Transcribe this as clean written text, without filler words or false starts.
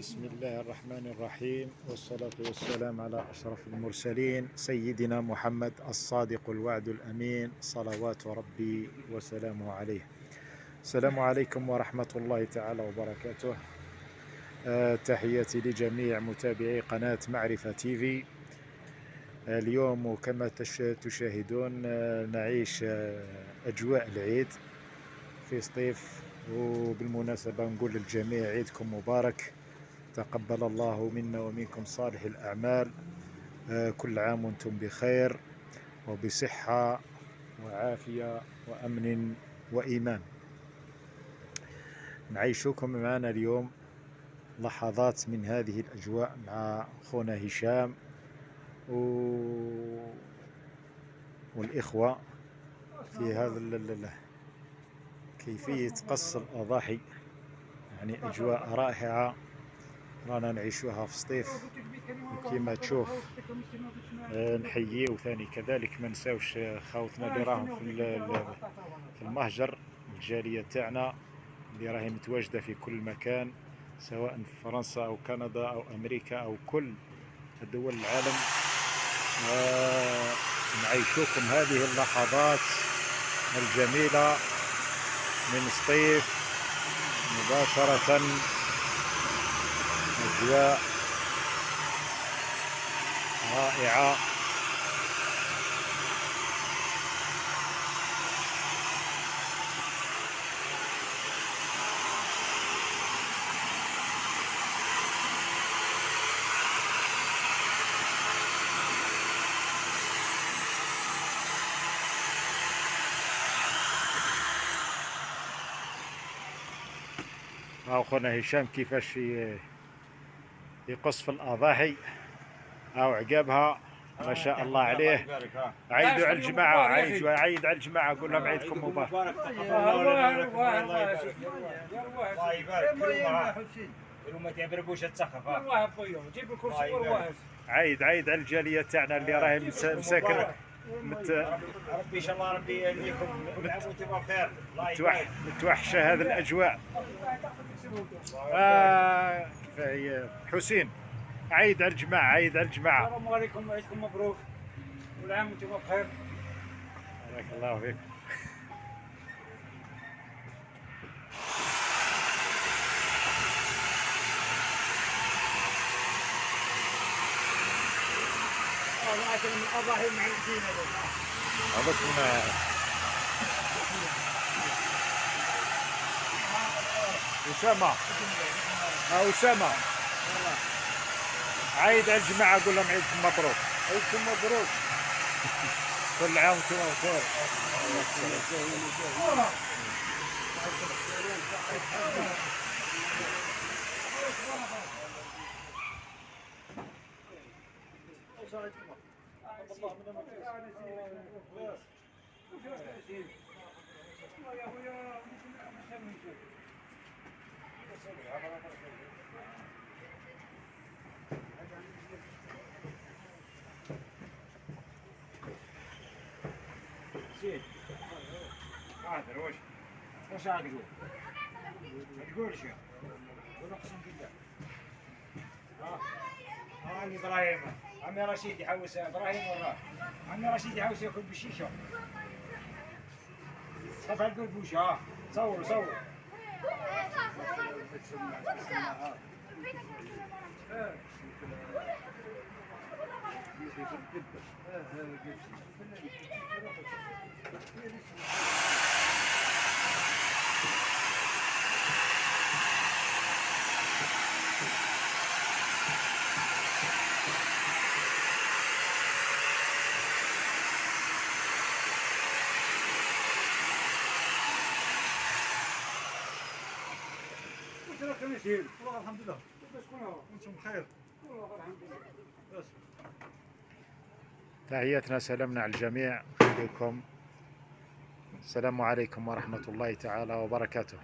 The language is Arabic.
بسم الله الرحمن الرحيم، والصلاة والسلام على أشرف المرسلين سيدنا محمد الصادق الوعد الأمين، صلوات ربي وسلامه عليه. السلام عليكم ورحمة الله تعالى وبركاته. تحياتي لجميع متابعي قناة معرفة تيفي. اليوم كما تشاهدون نعيش أجواء العيد في سطيف، وبالمناسبة نقول للجميع عيدكم مبارك، تقبل الله منا ومنكم صالح الأعمال. كل عام وانتم بخير وبصحة وعافية وأمن وإيمان. نعيشكم معنا اليوم لحظات من هذه الأجواء مع أخونا هشام والإخوة في هذا كيفية قص الأضاحي. يعني أجواء رائعة رانا نعيشوها في سطيف، وكما تشوف نحييه. وثاني كذلك ما نساوش خاوتنا اللي راهم في المهجر، الجالية تاعنا اللي راهي متواجدة في كل مكان، سواء في فرنسا أو كندا أو أمريكا أو كل دول العالم. نعيشوكم هذه اللحظات الجميلة من سطيف مباشرة. أجواء رائعة. أخونا هشام كيفاش يقص في الأضاحي أو عقابها، ما شاء الله عليه. عيدوا على الجماعة، عيد على الجماعة، قول لهم عيدكم مبارك. الله يبارك. ما تعبربوش تسخف. الله يبويهم جيب الكرسي والواحد. عيد على الجالية تاعنا اللي راهي مساكن. ربي ان شاء الله ربي يهديكم وانتم بخير. متوحشة هذه الأجواء. كفاية حسين، عيد على الجماعة، عيد على الجماعة. السلام عليكم، عيدكم مبروك والعام وانتم بخير. بارك الله فيك. لكن الأضاحي معيدين هذاك أسامة. أسامة، عيد على الجماعة، قول لهم عيدكم مبروك. عيدكم مبروك. كل عام وانتم بخير. زين حاضر. وش عاد تقول؟ ما تقولش. قول اقسم بالله. عمي ابراهيم، عمي رشيد يحوس ابراهيم وراه. عمي رشيد يحوس ياكل بالشيشه. خاف على القلبوش. صوروا. والله الحمد لله. وانتم بخير. بس تحياتنا، سلامنا على الجميع. خليكم. السلام عليكم ورحمة الله تعالى وبركاته.